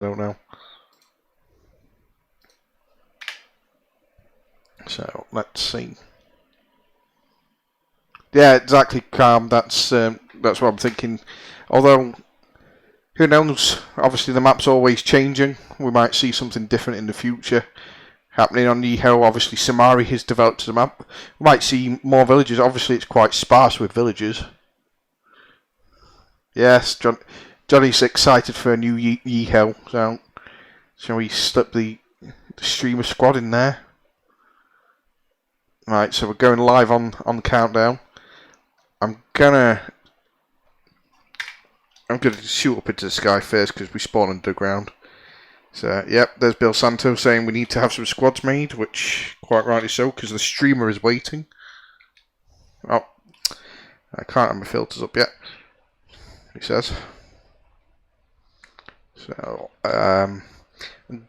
don't know. So let's see. Yeah, exactly, Calm. That's what I'm thinking. Although, who knows? Obviously, the map's always changing. We might see something different in the future happening on Niho. Obviously, Samari has developed the map. We might see more villages. Obviously, it's quite sparse with villages. Yes, Johnny's excited for a new Yeho. So, shall we slip the streamer squad in there? Right, so we're going live on the countdown. I'm gonna shoot up into the sky first because we spawn underground. So, yep, there's Bill Santo saying we need to have some squads made, which quite rightly so, because the streamer is waiting. Oh, I can't have my filters up yet, he says. So, I'm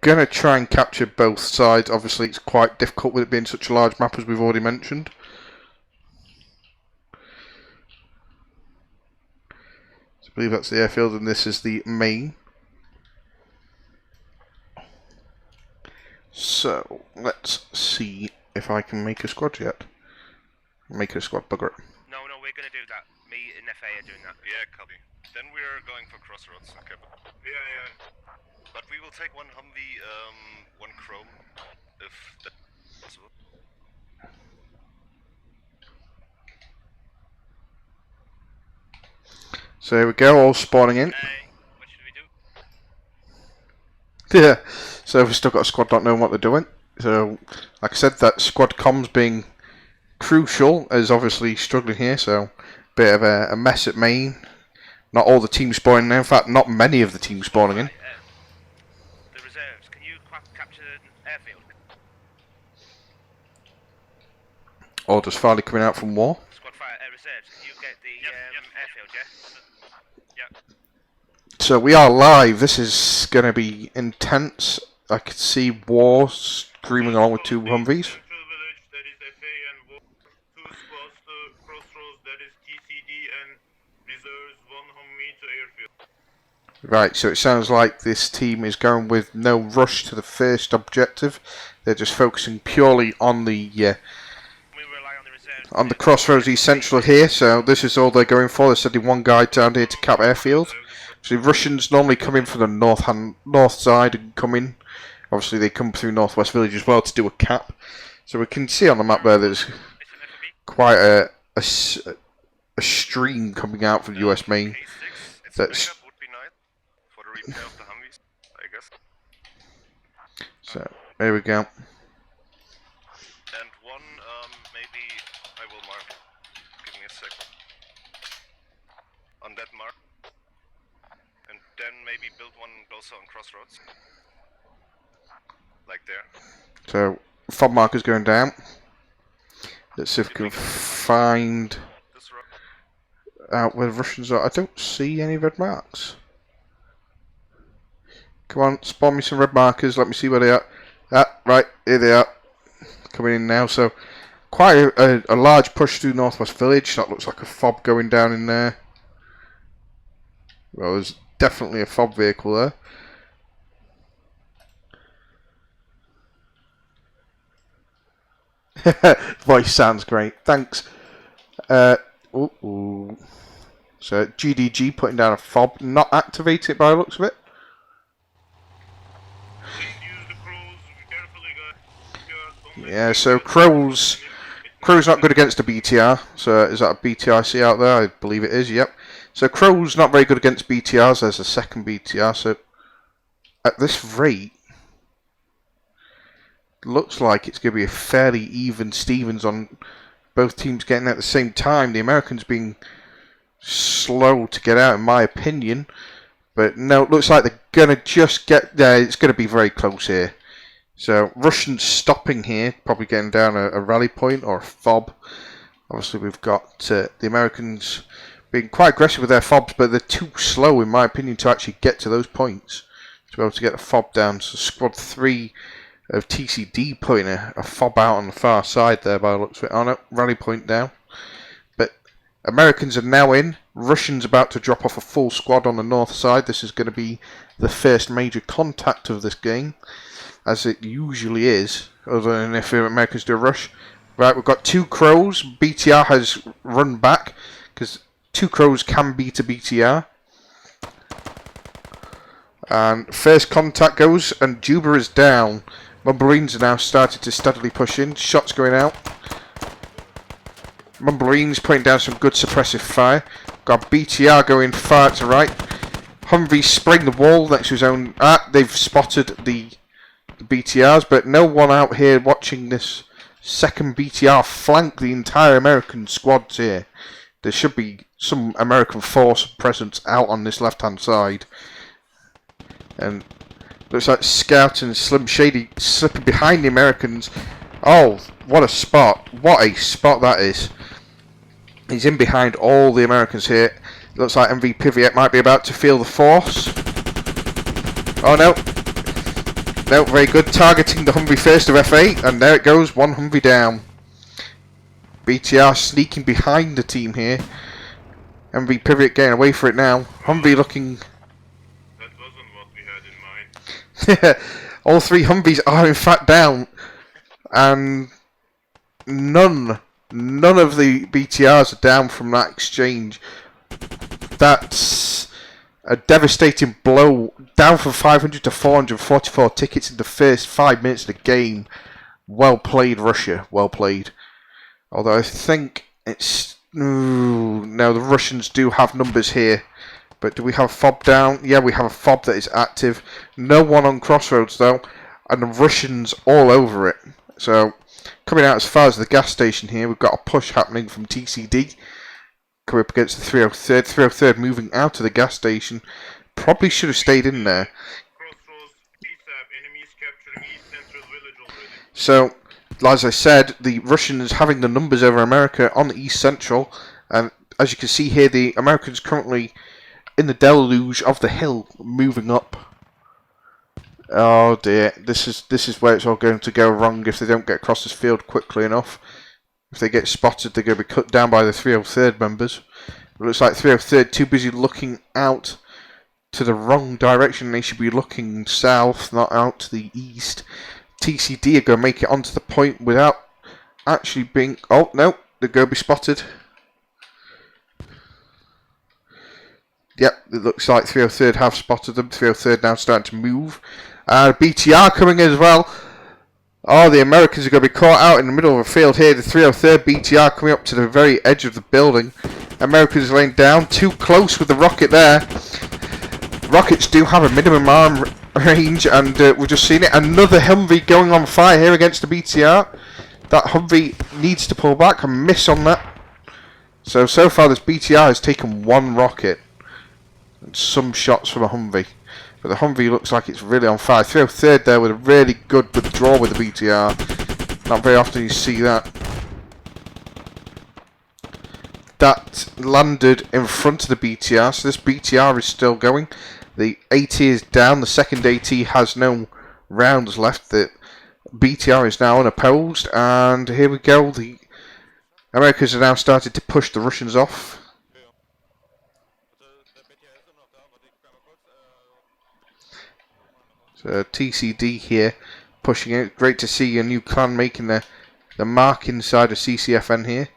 going to try and capture both sides. Obviously, it's quite difficult with it being such a large map, as we've already mentioned. So I believe that's the airfield, and this is the main. So, let's see if I can make a squad yet. Make a squad, bugger it. No, we're going to do that. Me and FA are doing that. Yeah, copy. Then we're going for crossroads. Okay. Yeah. But we will take one Humvee, one Chrome, if that's possible. So here we go, all spawning in. What should we do? Yeah, so we've still got a squad not knowing what they're doing. So, like I said, that squad comms being crucial is obviously struggling here, so bit of a mess at main. Not all the teams spawning in. In fact, not many of the teams spawning in. The reserves, can you capture the airfield? Orders finally coming out from war. Squad fire, reserves, can you get the airfield, yeah? Yeah. So we are live. This is going to be intense. I could see war screaming along with two Humvees. Right, so it sounds like this team is going with no rush to the first objective. They're just focusing purely on the crossroads east central here. So this is all they're going for. They're sending one guy down here to cap airfield. So the Russians normally come in from the north side and come in. Obviously they come through Northwest Village as well to do a cap. So we can see on the map there there's quite a stream coming out from US main. That's repair of the Humvees, I guess. So, there we go. And one, maybe I will mark. Give me a sec. On that mark. And then maybe build one closer on crossroads. Like there. So, fob marker's going down. Let's see if we can find out where the Russians are. I don't see any red marks. Come on, spawn me some red markers. Let me see where they are. Right, here they are. Coming in now. So, quite a large push through Northwest Village. That looks like a fob going down in there. Well, there's definitely a fob vehicle there. Voice sounds great. Thanks. Ooh. So, GDG putting down a fob. Not activated by the looks of it. Yeah, so Crow's not good against a BTR. So is that a BTRC out there? I believe it is, yep. So Crow's not very good against BTRs. There's a second BTR. So at this rate, looks like it's going to be a fairly even Stevens on both teams getting at the same time. The Americans being slow to get out, in my opinion. But no, it looks like they're going to just get there. It's going to be very close here. So, Russians stopping here, probably getting down a rally point or a fob. Obviously, we've got the Americans being quite aggressive with their fobs, but they're too slow, in my opinion, to actually get to those points to be able to get the fob down. So, Squad 3 of TCD putting a fob out on the far side there by the looks of it. Oh no, rally point down. But Americans are now in. Russians about to drop off a full squad on the north side. This is going to be the first major contact of this game, as it usually is, other than if the Americans do a rush. Right, we've got 2 Crows. BTR has run back, because 2 Crows can beat a BTR. And first contact goes, and Juba is down. Marines are now started to steadily push in. Shots going out. Marines putting down some good suppressive fire. Got BTR going far to right. Humvee spraying the wall next to his own. They've spotted the BTRs, but no one out here watching this second BTR flank the entire American squads here. There should be some American force presence out on this left-hand side. And looks like Scout and Slim Shady slipping behind the Americans. Oh, what a spot. What a spot that is. He's in behind all the Americans here. Looks like MV Pivot might be about to feel the force. Oh no. No, very good. Targeting the Humvee first of F8. And there it goes. 1 Humvee down. BTR sneaking behind the team here. MV Pivot getting away for it now. Humvee looking... That wasn't what we had in mind. All 3 Humvees are in fact down. And none of the BTRs are down from that exchange. That's a devastating blow. Down from 500 to 444 tickets in the first 5 minutes of the game. Well played, Russia. Well played. Although I think it's... Ooh, no, the Russians do have numbers here. But do we have a fob down? Yeah, we have a fob that is active. No one on Crossroads though. And the Russians all over it. So, coming out as far as the gas station here, we've got a push happening from TCD. Coming up against the 303rd. 303rd moving out of the gas station. Probably should have stayed in there. Crossroads, ASAP, enemies capturing East Central Village already. So, as I said, the Russians having the numbers over America on the East Central. And as you can see here, the Americans currently in the deluge of the hill, moving up. Oh dear, this is where it's all going to go wrong if they don't get across this field quickly enough. If they get spotted, they're going to be cut down by the 303rd members. It looks like 303rd too busy looking out to the wrong direction. They should be looking south, not out to the east. TCD are going to make it onto the point without actually being... Oh, no, they're going to be spotted. Yep, it looks like 303rd have spotted them. 303rd now starting to move. BTR coming in as well. Oh, the Americans are going to be caught out in the middle of a field here. The 303rd BTR coming up to the very edge of the building. Americans laying down. Too close with the rocket there. Rockets do have a minimum arm range, and we've just seen it. Another Humvee going on fire here against the BTR. That Humvee needs to pull back and miss on that. So far this BTR has taken 1 rocket. And some shots from a Humvee. But the Humvee looks like it's really on fire. 303rd there with a really good withdrawal with the BTR. Not very often you see that. That landed in front of the BTR. So this BTR is still going. The AT is down. The second AT has no rounds left. The BTR is now unopposed. And here we go. The Americans are now started to push the Russians off. So TCD here pushing it. Great to see a new clan making the mark inside of CCFN here.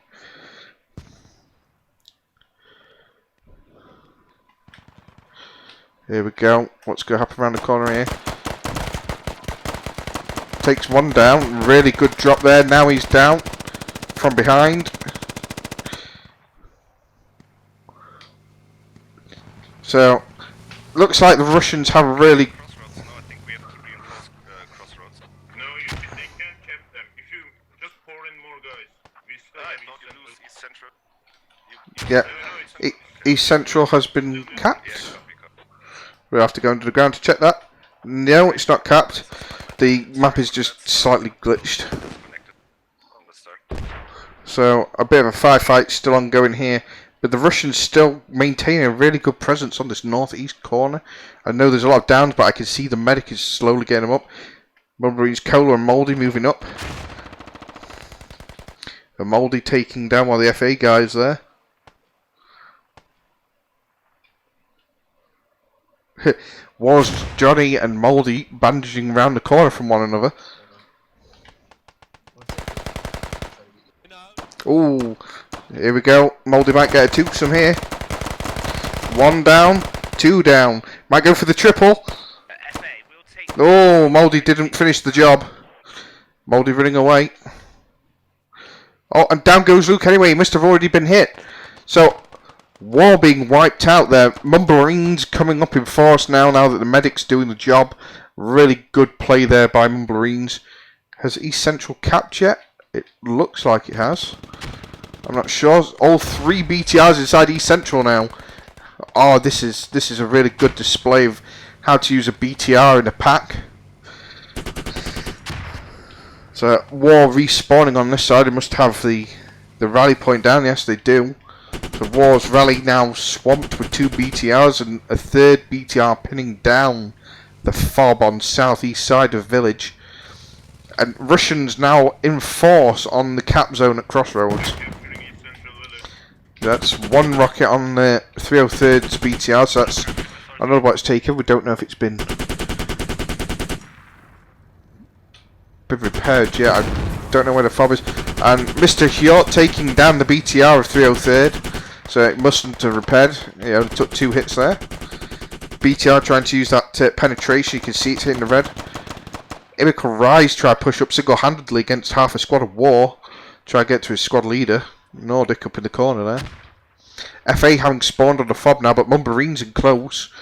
Here we go. What's going to happen around the corner here? Takes 1 down. Really good drop there. Now he's down from behind. So looks like the Russians have a really... They can't cap them. If you just pour in more guys, we still have East Central. East Central. Yeah, East Central has been capped. We'll have to go into the ground to check that. No, it's not capped. The map is just slightly glitched. So a bit of a firefight still ongoing here. But the Russians still maintaining a really good presence on this northeast corner. I know there's a lot of downs, but I can see the medic is slowly getting them up. Mulberry's Cola and Mouldy moving up. The Mouldy taking down one of the FA guys there. was Johnny and Mouldy bandaging around the corner from one another. Oh, here we go. Mouldy might get a twosome here. 1 down, 2 down. Might go for the triple. FA, we'll take... Oh, Mouldy didn't finish the job. Mouldy running away. Oh, and down goes Luke anyway. He must have already been hit. So, War being wiped out there. Mumbarines coming up in force now that the medic's doing the job. Really good play there by Mumbarines. Has East Central capped yet? It looks like it has. I'm not sure. All 3 BTRs inside East Central now. Oh, this is a really good display of how to use a BTR in a pack. So War respawning on this side. They must have the rally point down. Yes, they do. So War's rally now swamped with 2 BTRs and a 3rd BTR pinning down the fob on southeast side of village. And Russians now in force on the cap zone at Crossroads. That's 1 rocket on the 303rd's BTR, so that's another one it's taken. We don't know if it's been repaired yet. I don't know where the fob is. And Mr. Hjort taking down the BTR of 303rd, so it mustn't have repaired. Yeah, it took 2 hits there. BTR trying to use that penetration. You can see it's hitting the red. Imical Rise try to push up single-handedly against half a squad of War. Try to get to his squad leader. Nordic up in the corner there. FA having spawned on the fob now, but Mumbarines in close.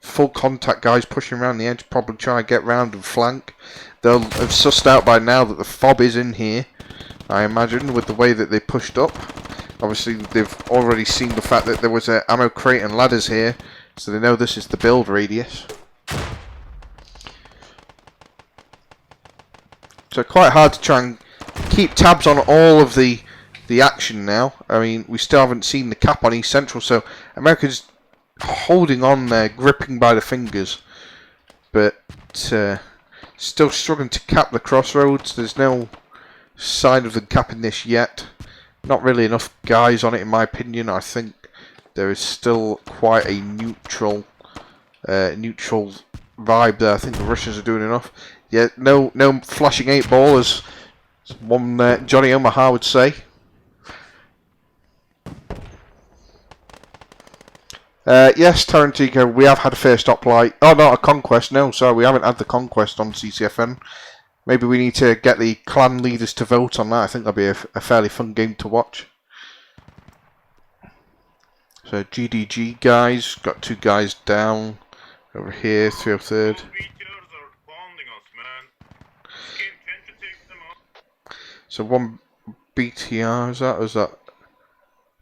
Full contact guys pushing around the edge, probably trying to get round and flank. They'll have sussed out by now that the fob is in here, I imagine, with the way that they pushed up. Obviously, they've already seen the fact that there was an ammo crate and ladders here, so they know this is the build radius. So quite hard to try and keep tabs on all of the action now. I mean, we still haven't seen the cap on East Central, so America's holding on there, gripping by the fingers, but still struggling to cap the Crossroads. There's no sign of them capping this yet. Not really enough guys on it, in my opinion. I think there is still quite a neutral vibe there. I think the Russians are doing enough. Yeah, no flashing 8 ball, as one Johnny Omaha would say. Yes, Tarantico, we have had a first stop light. Oh, not a conquest. No, sorry, we haven't had the conquest on CCFN. Maybe we need to get the clan leaders to vote on that. I think that'll be a fairly fun game to watch. So GDG guys, got 2 guys down over here, 303rd. So 1 BTR, is that?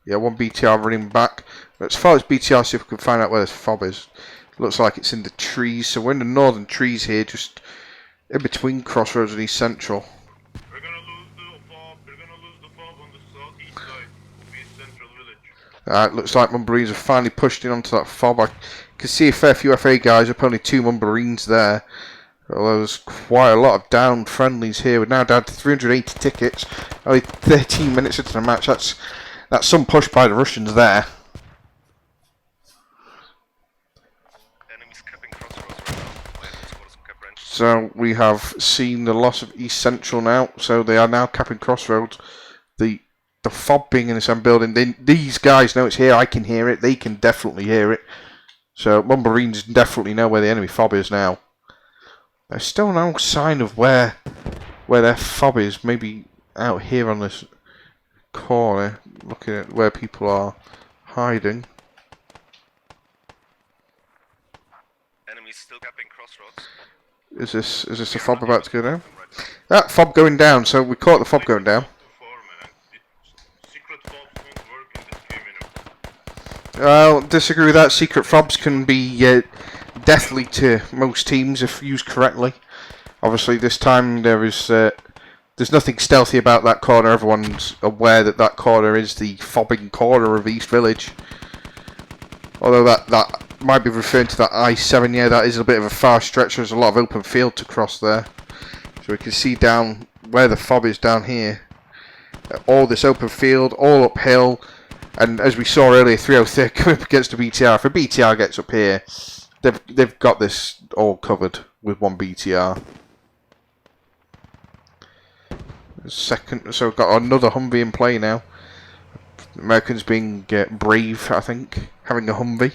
Yeah, 1 BTR running back. But as far as BTR, see if we can find out where this fob is. Looks like it's in the trees. So we're in the northern trees here, just in between Crossroads and East Central. We're gonna lose the fob. We're gonna lose the fob on the southeast side of East Central Village. Looks like Mumbarines have finally pushed in onto that fob. I can see a fair few FA guys up, only 2 Mumbarines there. Although there's quite a lot of down friendlies here. We're now down to 380 tickets. Only 13 minutes into the match. That's some push by the Russians there. Enemies capping Crossroads right now. So we have seen the loss of East Central now. So they are now capping Crossroads. The fob being in the same building. These guys know it's here. I can hear it. They can definitely hear it. So Mumbarines definitely know where the enemy fob is now. There's still no sign of where their fob is. Maybe out here on this corner, looking at where people are hiding. Enemies still capping Crossroads. Is this the fob about to go down? That fob going down. So we caught the fob going down. Secret fobs won't work in this game, I'll disagree with that. Secret fobs can be deathly to most teams if used correctly. Obviously, this time there's nothing stealthy about that corner. Everyone's aware that corner is the fobbing corner of East Village. Although that might be referring to that I-7. Yeah, that is a bit of a far stretch. There's a lot of open field to cross there. So we can see down where the fob is down here. All this open field, all uphill. And as we saw earlier, 303 coming up against a BTR. If a BTR gets up here, they've got this all covered with one BTR. Second, so we've got another Humvee in play now. Americans being brave, I think, having a Humvee.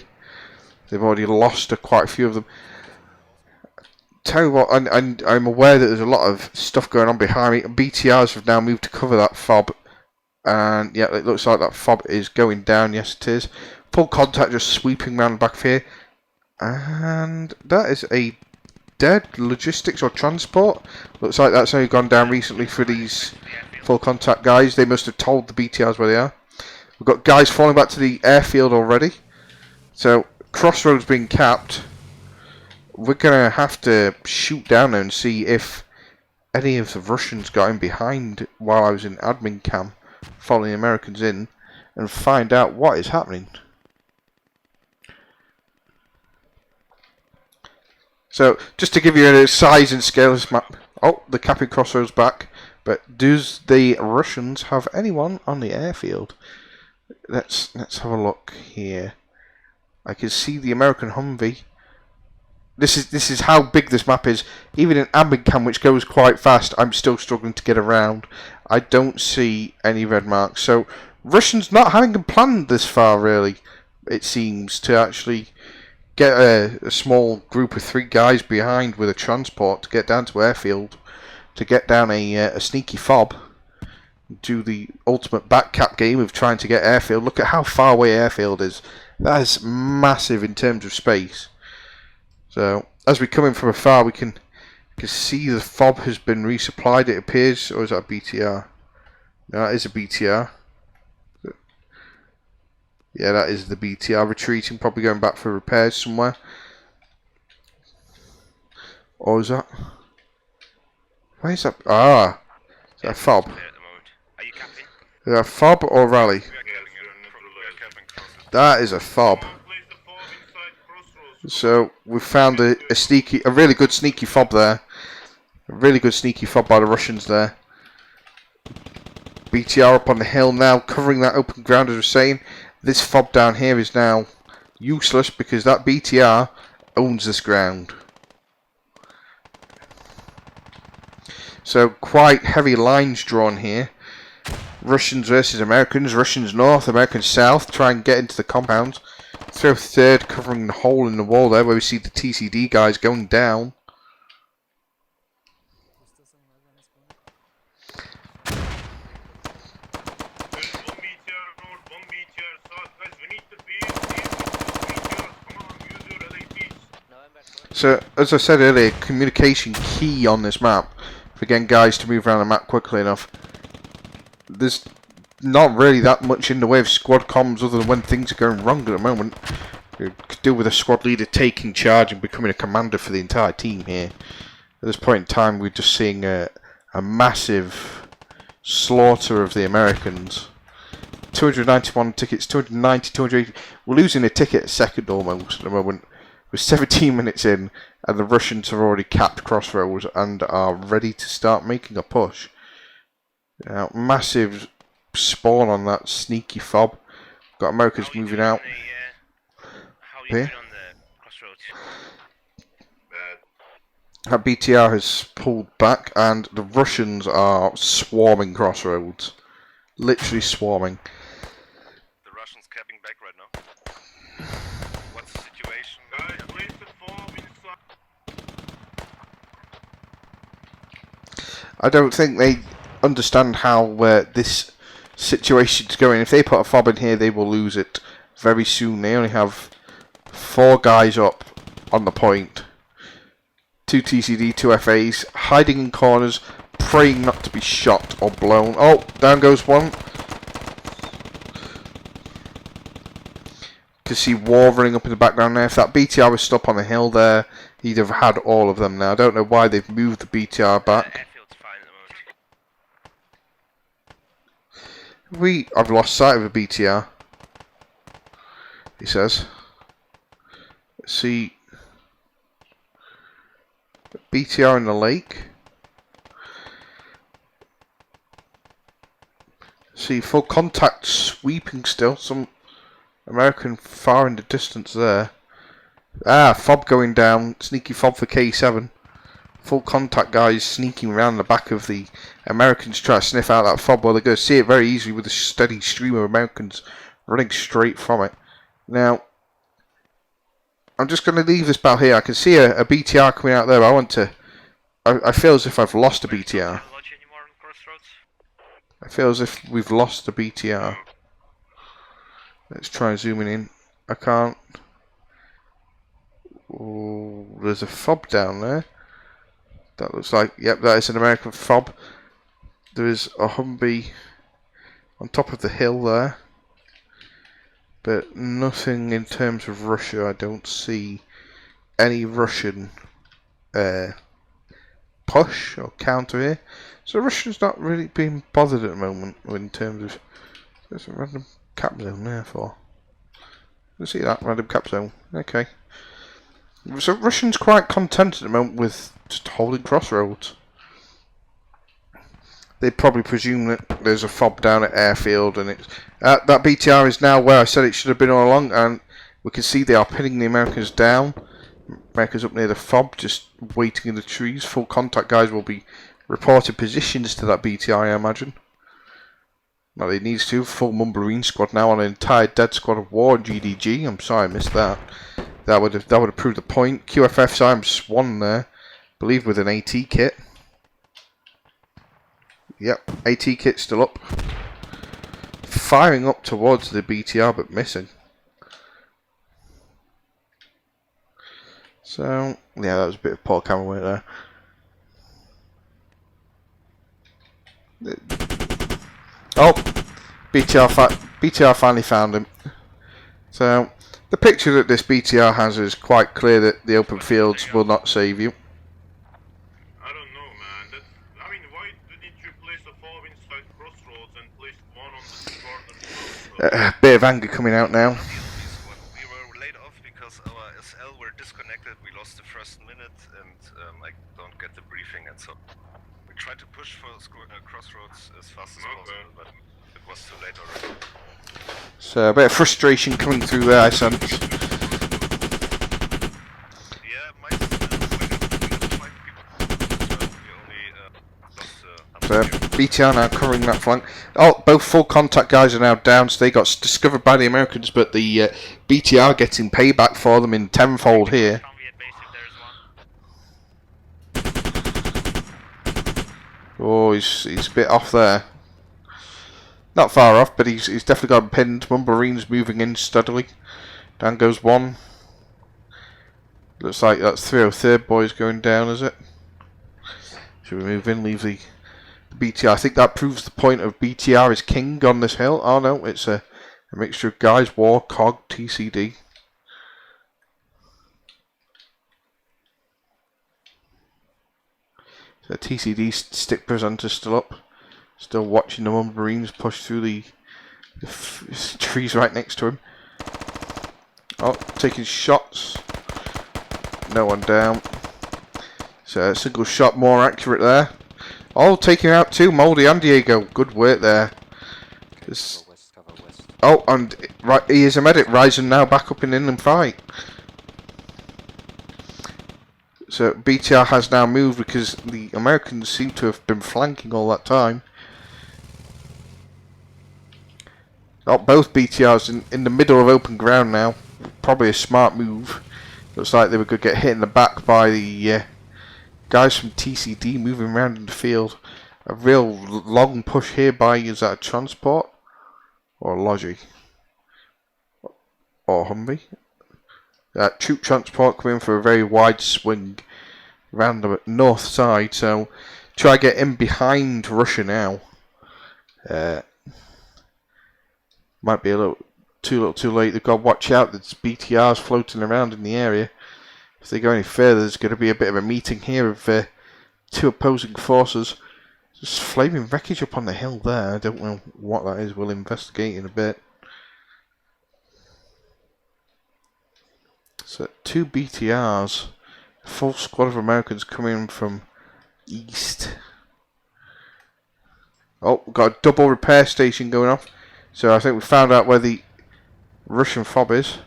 They've already lost quite a few of them. Tell you what, I'm aware that there's a lot of stuff going on behind me. BTRs have now moved to cover that fob. And yeah, it looks like that fob is going down. Yes, it is. Full contact just sweeping around the back of here. And that is a dead logistics or transport. Looks like that's only gone down recently for these full contact guys. They must have told the BTRs where they are. We've got guys falling back to the airfield already. So, crossroads being capped. We're going to have to shoot down there and see if any of the Russians got in behind while I was in admin cam, following the Americans in, and find out what is happening. So, just to give you a size and scale of this map. Oh, the capping crossroads back. But does the Russians have anyone on the airfield? Let's have a look here. I can see the American Humvee. This is how big this map is. Even in admin cam, which goes quite fast, I'm still struggling to get around. I don't see any red marks. So Russians not having planned this far, really. It seems to actually get a small group of 3 guys behind with a transport to get down to airfield, to get down a sneaky fob, do the ultimate back cap game of trying to get airfield. Look at how far away airfield is. That is massive in terms of space. So as we come in from afar, we can see the fob has been resupplied, it appears. Or is that a BTR? No, that is a BTR. Yeah, that is the BTR retreating, probably going back for repairs somewhere. Or is that? Where's that? Ah, is that a fob? Are you capping? Is that a fob or rally? That is a fob. So we found a really good sneaky fob there. A really good sneaky fob by the Russians there. BTR up on the hill now, covering that open ground as we're saying. This fob down here is now useless because that BTR owns this ground. So quite heavy lines drawn here. Russians versus Americans. Russians north, Americans south. Try and get into the compound. 303rd covering the hole in the wall there where we see the TCD guys going down. So, as I said earlier, communication key on this map for getting guys to move around the map quickly enough. There's not really that much in the way of squad comms other than when things are going wrong at the moment. You could deal with a squad leader taking charge and becoming a commander for the entire team here. At this point in time, we're just seeing a massive slaughter of the Americans. 291 tickets, 290, 280. We're losing a ticket a second almost at the moment. We're 17 minutes in, and the Russians have already capped crossroads and are ready to start making a push. Now, massive spawn on that sneaky fob. Got Americans moving out. How are you doing on the crossroads? That BTR has pulled back, and the Russians are swarming crossroads. Literally swarming. The Russians capping back right now. What's the situation? Guys, place the fob inside. I don't think they understand how this situation's going. If they put a fob in here, they will lose it very soon. They only have 4 guys up on the point. 2 TCD, 2 FAs, hiding in corners, praying not to be shot or blown. Oh, down goes one. To see war running up in the background there. If that BTR was still up on the hill there, he'd have had all of them now. I don't know why they've moved the BTR back. Airfield's fine at the moment. I've lost sight of a BTR, he says. Let's see. BTR in the lake. See, full contact sweeping still. Some American far in the distance there. Ah, fob going down. Sneaky fob for K7. Full contact guys sneaking around the back of the Americans try to sniff out that fob. Well, they're going to see it very easily with a steady stream of Americans running straight from it. Now, I'm just going to leave this battle here. I can see a BTR coming out there. I feel as if I've lost a BTR. I feel as if we've lost a BTR. Let's try zooming in. I can't. Oh, there's a fob down there. That looks like, yep, that is an American fob. There is a Humvee on top of the hill there. But nothing in terms of Russia. I don't see any Russian push or counter here. So Russia's not really being bothered at the moment in terms of... There's a random cap zone there for... You see that? Random cap zone. Okay. So Russians quite content at the moment with just holding crossroads. They probably presume that there's a fob down at airfield, and it's that BTR is now where I said it should have been all along, and we can see they are pinning the Americans down. Americans up near the fob, just waiting in the trees. Full contact guys will be reporting positions to that BTR, I imagine. Well, they needs to. Full Marine squad now on an entire dead squad of war in GDG. I'm sorry I missed that. That would have proved the point. QFF's I'm Swan there, I believe with an AT kit. Yep, AT kit still up. Firing up towards the BTR but missing. So, yeah, that was a bit of poor camera work there. Oh, BTR finally found him. So, the picture that this BTR has is quite clear that the open fields will not save you. I don't know, man. I mean, why didn't you place a fob inside crossroads and place one on the corner? Bit of anger coming out now. We were laid off because our SL were disconnected. We lost the first minute, and I don't get the briefing, and so we tried to push for crossroads as fast as possible, but it was too late already. So a bit of frustration coming through there, I sense. Yeah, my five people. We only lost. So BTR now covering that flank. Oh, both full contact guys are now down, so they got discovered by the Americans, but the BTR getting payback for them in tenfold here. Oh, he's a bit off there. Not far off, but he's definitely got him pinned. Marines moving in steadily. Down goes one. Looks like that's 303rd boys going down, is it? Should we move in, leave the BTR? I think that proves the point of BTR is king on this hill. Oh no, it's a mixture of guys, war, cog, TCD. So TCD stick presenter still up. Still watching the Marines push through the trees right next to him. Oh, taking shots. No one down. So a single shot more accurate there. Oh, taking out two, Moldy and Diego. Good work there. Oh, and right, he is a medic. Rising now back up in inland fight. So BTR has now moved because the Americans seem to have been flanking all that time. Oh, both BTRs in the middle of open ground now. Probably a smart move. Looks like they were going to get hit in the back by the guys from TCD moving around in the field. A real long push here by, is that a transport? Or a Logi? Or Humvee? Troop transport coming for a very wide swing around the north side. So try to get in behind Russia now. Might be a little too late. They've got to watch out. There's BTRs floating around in the area. If they go any further, there's going to be a bit of a meeting here of two opposing forces. Just flaming wreckage up on the hill there. I don't know what that is. We'll investigate in a bit. So two BTRs. Full squad of Americans coming from east. Oh, we've got a double repair station going off. So I think we found out where the Russian fob is.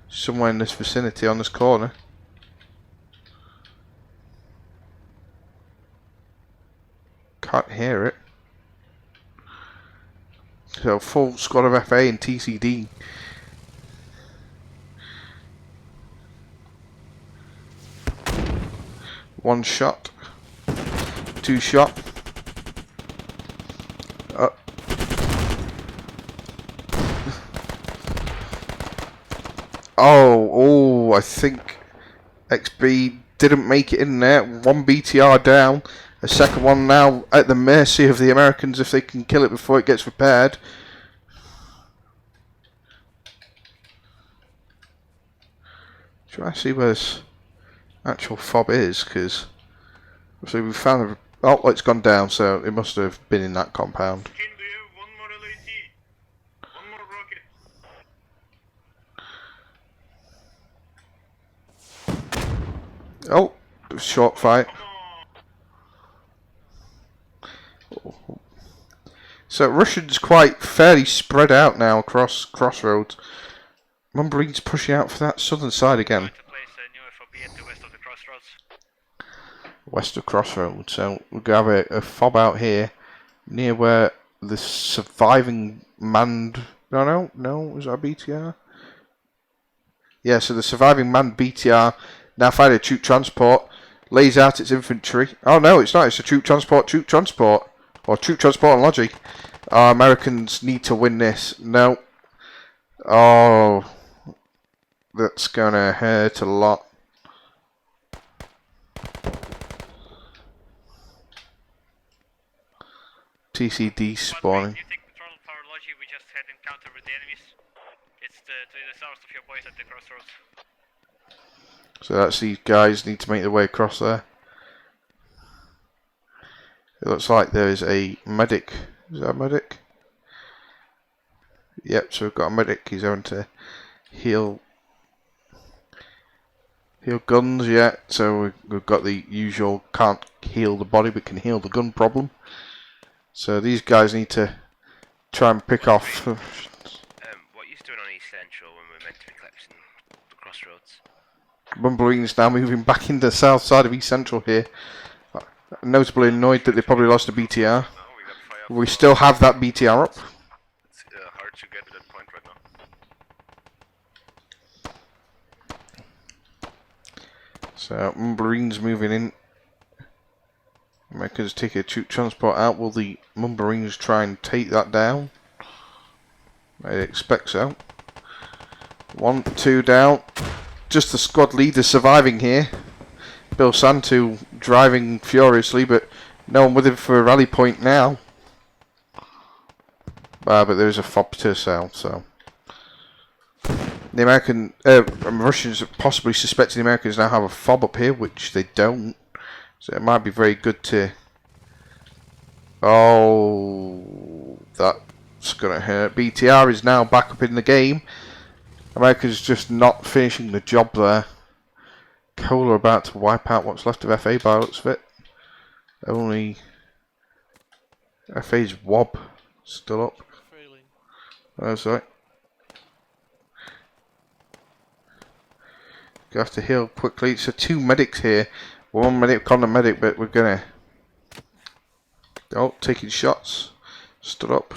Somewhere in this vicinity on this corner. Can't hear it. So full squad of FA and TCD. One shot. Two shot. Oh, I think XB didn't make it in there. One BTR down. A second one now at the mercy of the Americans if they can kill it before it gets repaired. Try to see where this actual fob is, because so we found the... Oh, it's gone down, so it must have been in that compound. King, do you have one more LAT? One more rocket? Oh, short fight. Come on. So Russians quite fairly spread out now across crossroads. Mumbrine's pushing out for that southern side again. To place a new FOB at the west of the crossroads. West of crossroads. So we're going to have a fob out here near where the surviving manned... No, was that a BTR? Yeah, so the surviving manned BTR now find a troop transport, lays out its infantry. Oh no, it's not, it's a troop transport, or troop transport and logic. Americans need to win this. No. Oh, that's gonna hurt a lot. TCD spawning. You take control of our logi, we just had encounter with the enemies. It's to the south of your boys at the crossroads. So that's these guys need to make their way across there. It looks like there is a medic. Is that a medic? Yep, so we've got a medic. He's having to heal guns, yeah. So we've got the usual can't heal the body but can heal the gun problem. So these guys need to try and pick off. What are you doing on East Central when we're meant to be collapsing the crossroads? Mumblering's now moving back into the south side of East Central here. Notably annoyed that they probably lost a BTR. No, we got fire. We still have that BTR up. It's hard to get to that point right now. So Mumblering's moving in. Americans take a troop transport out. Will the Mumbarines try and take that down? I expect so. 1, 2 down. Just the squad leader surviving here. Bill Santu driving furiously, but no one with him for a rally point now. But there is a fob to south, so the American Russians possibly suspecting the Americans now have a fob up here, which they don't. So it might be very good to... Oh, that's going to hurt. BTR is now back up in the game. America's just not finishing the job there. Cola about to wipe out what's left of FA by the looks of it. Only FA's Wob still up. Oh, sorry. You have to heal quickly. So 2 medics here. One medic on the medic, but we're gonna... Oh, taking shots. Stood up.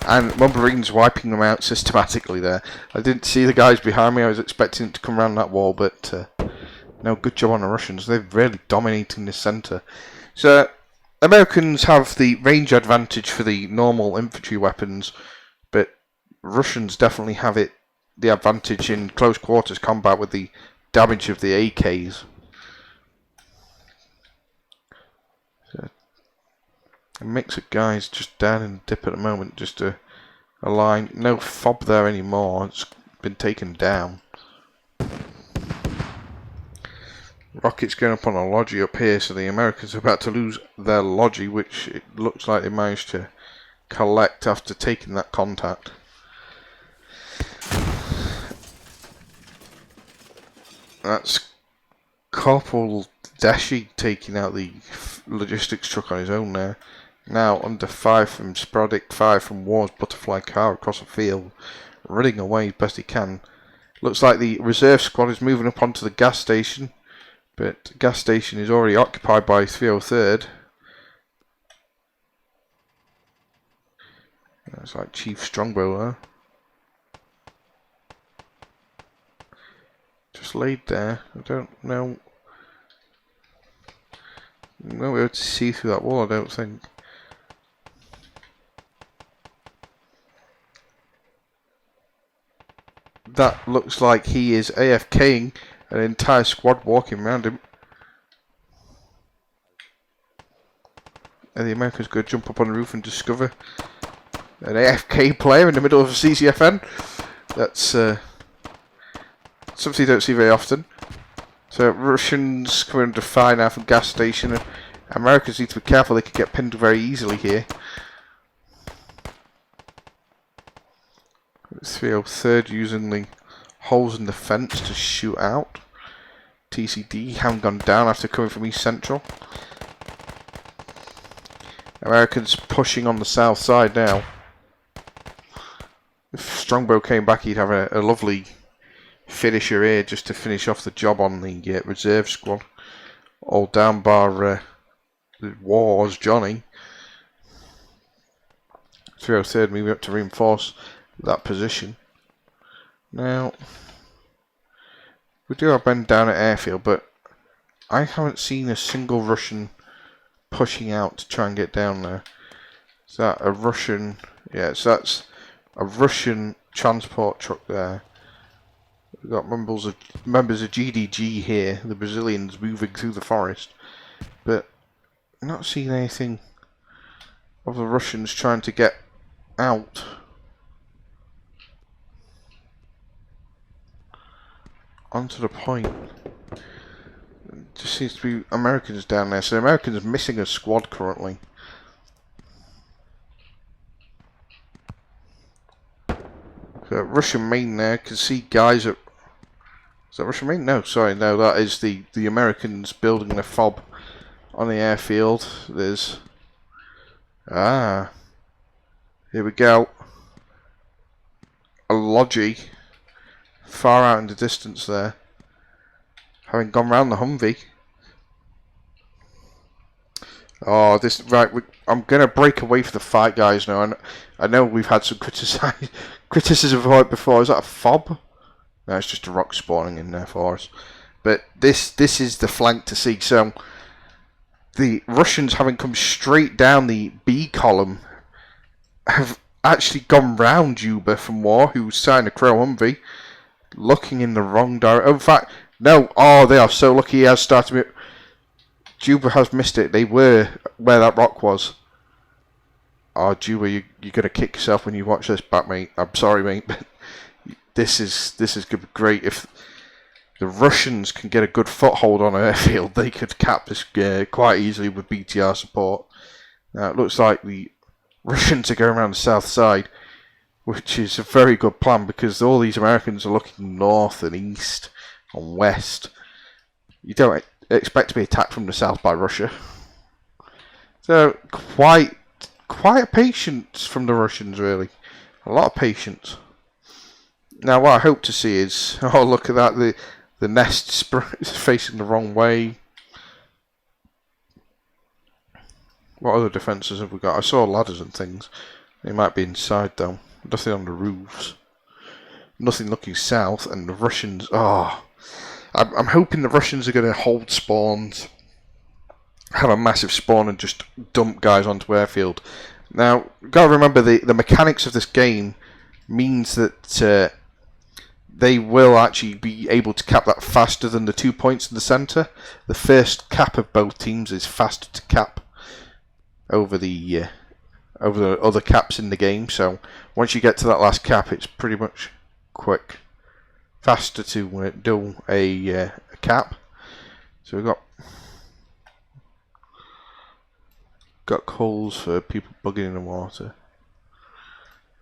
And Mumbarine's wiping them out systematically there. I didn't see the guys behind me. I was expecting it to come around that wall, but no, good job on the Russians. They're really dominating this centre. So, Americans have the range advantage for the normal infantry weapons, but Russians definitely have the advantage in close quarters combat with the damage of the AKs. So, a mix of guys just down in the dip at the moment, just a line. No fob there anymore, it's been taken down. Rockets going up on a logi up here, so the Americans are about to lose their logi, which it looks like they managed to collect after taking that contact. That's Corporal Deshi taking out the logistics truck on his own there. Now under 5 from Sporadic, 5 from War's butterfly car across the field, running away as best he can. Looks like the reserve squad is moving up onto the gas station, but the gas station is already occupied by 303rd. That's like Chief Strongbow there. Just laid there. I don't know. No way to see through that wall, I don't think. That looks like he is AFKing an entire squad walking around him. And the Americans go jump up on the roof and discover an AFK player in the middle of a CCFN. That's something you don't see very often. So Russians coming under fire now from gas station. Americans need to be careful, they could get pinned very easily here. 303rd using the holes in the fence to shoot out. TCD haven't gone down after coming from East Central. Americans pushing on the south side now. If Strongbow came back, he'd have a lovely finisher here just to finish off the job on the reserve squad. All down bar the Wars Johnny. 303rd moving up to reinforce that position. Now, we do have men down at airfield, but I haven't seen a single Russian pushing out to try and get down there. Is that a Russian? Yes, that's a Russian transport truck there. We've got members of GDG here, the Brazilians moving through the forest, but not seeing anything of the Russians trying to get out. Onto the point. It just seems to be Americans down there. So the Americans are missing a squad currently. So Russian main there, can see guys at... Is that Russian main? No, sorry, no, that is the Americans building the FOB on the airfield. There's... Ah. Here we go. A Logi. Far out in the distance there. Having gone round the Humvee. Oh, this... Right, I'm going to break away from the fight, guys, now. I know we've had some criticism of it before. Is that a FOB? No, it's just a rock spawning in there for us. But this is the flank to see. So, the Russians, having come straight down the B column, have actually gone round Juba from War, who's trying to crow Humvee, looking in the wrong direction. Oh, in fact, no. Oh, they are so lucky he has started. Juba has missed it. They were where that rock was. Oh, Juba, you're going to kick yourself when you watch this back, mate. I'm sorry, mate, but this is going to be great. If the Russians can get a good foothold on an airfield, they could cap this quite easily with BTR support. Now, it looks like the Russians are going around the south side, which is a very good plan because all these Americans are looking north and east and west. You don't expect to be attacked from the south by Russia. So, quite a patience from the Russians, really. A lot of patience. Now, what I hope to see is... Oh, look at that. The nest is facing the wrong way. What other defences have we got? I saw ladders and things. They might be inside, though. Nothing on the roofs. Nothing looking south. And the Russians... Oh... I'm hoping the Russians are going to hold spawns, have a massive spawn and just dump guys onto airfield. Now, you've got to remember the mechanics of this game means that they will actually be able to cap that faster than the 2 points in the centre. The first cap of both teams is faster to cap over the other caps in the game. So once you get to that last cap, it's pretty much quick. Faster to do a cap. So we've got calls for people bugging in the water.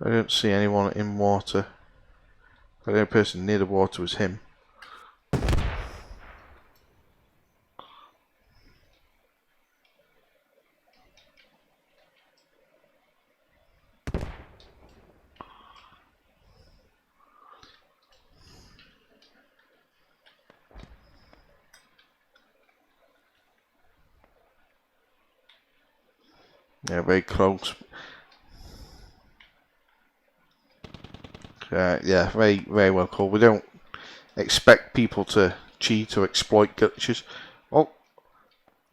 I don't see anyone in water. The only person near the water was him. Yeah, very close. Yeah, very, very well called. We don't expect people to cheat or exploit glitches. Oh,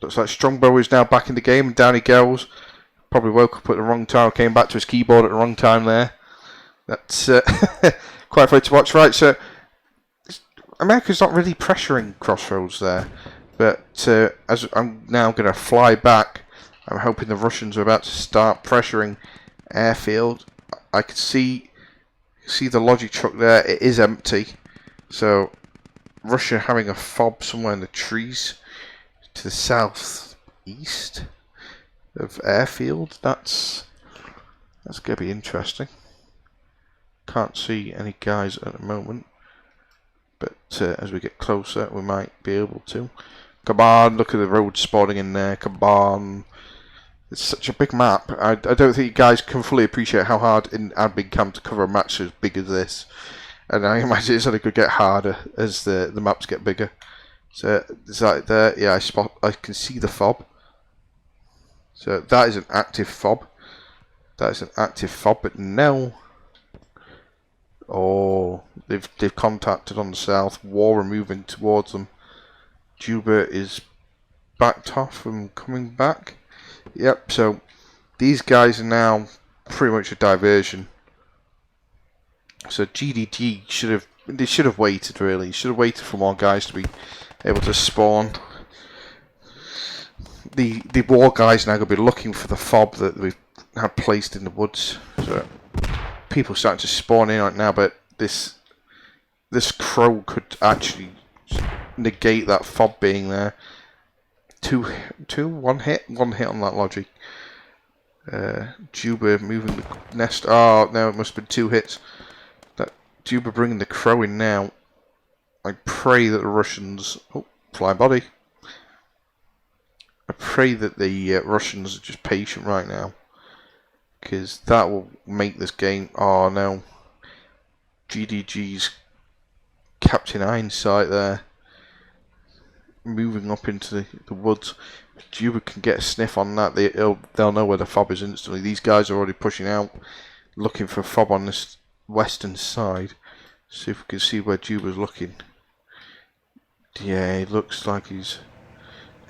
looks like Strongbow is now back in the game, and down he goes. Probably woke up at the wrong time, came back to his keyboard at the wrong time there. That's quite funny to watch. Right, so America's not really pressuring Crossroads there, but as I'm now going to fly back, I'm hoping the Russians are about to start pressuring Airfield. I can see the logic truck there. It is empty, so Russia having a fob somewhere in the trees to the southeast of Airfield. That's going to be interesting. Can't see any guys at the moment, but as we get closer we might be able to. Come on, look at the road spawning in there. Come on, it's such a big map. I don't think you guys can fully appreciate how hard in admin camp to cover a match as big as this, and I imagine it's only going to get harder as the maps get bigger. So it's like there, yeah, I can see the fob. So that is an active fob. That is an active fob, but no. Oh, they've contacted on the south. War are moving towards them. Juba is backed off from coming back. Yep. So these guys are now pretty much a diversion. So GDG should have waited really. Should have waited for more guys to be able to spawn. The war guys now going to be looking for the fob that we've had placed in the woods. So people starting to spawn in right now, but this crow could actually negate that fob being there. One hit on that logic. Juba moving the nest. Oh no, it must have been 2 hits. That Juba bringing the crow in now. I pray that the Russians. Oh, fly body. I pray that the Russians are just patient right now, because that will make this game. Oh no, GDG's Captain Hindsight there, moving up into the woods. If Juba can get a sniff on that, they'll know where the fob is instantly. These guys are already pushing out, looking for a fob on this western side. See if we can see where Juba's looking. Yeah, it looks like he's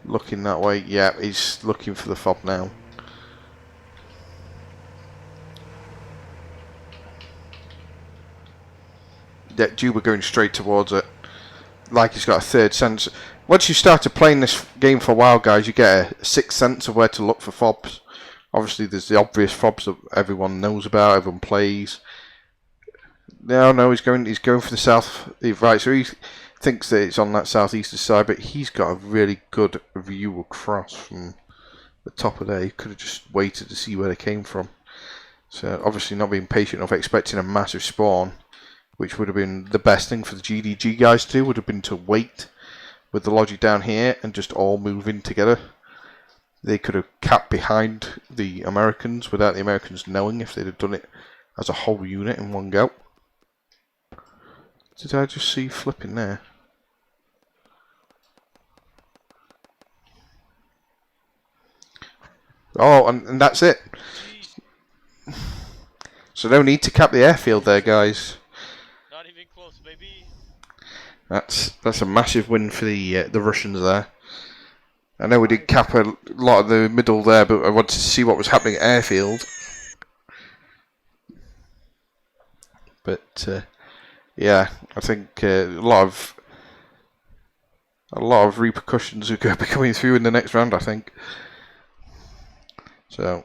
looking that way. Yeah, he's looking for the fob now. Yeah, Juba going straight towards it, like he's got a third sense. Once you started playing this game for a while, guys, you get a sixth sense of where to look for fobs. Obviously, there's the obvious fobs that everyone knows about, everyone plays. No, he's going for the south. Right, so he thinks that it's on that southeastern side, but he's got a really good view across from the top of there. He could have just waited to see where they came from. So obviously not being patient enough, expecting a massive spawn, which would have been the best thing for the GDG guys to do, would have been to wait with the logic down here and just all move in together. They could have capped behind the Americans without the Americans knowing if they'd have done it as a whole unit in one go. Did I just see flipping there? Oh, and that's it. So no need to cap the airfield there, guys. Not even close, baby. That's a massive win for the Russians there. I know we did cap a lot of the middle there, but I wanted to see what was happening at airfield. But yeah, I think a lot of repercussions are going to be coming through in the next round, I think. So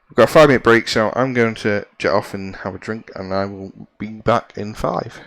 we've got a 5-minute break, so I'm going to jet off and have a drink, and I will be back in 5.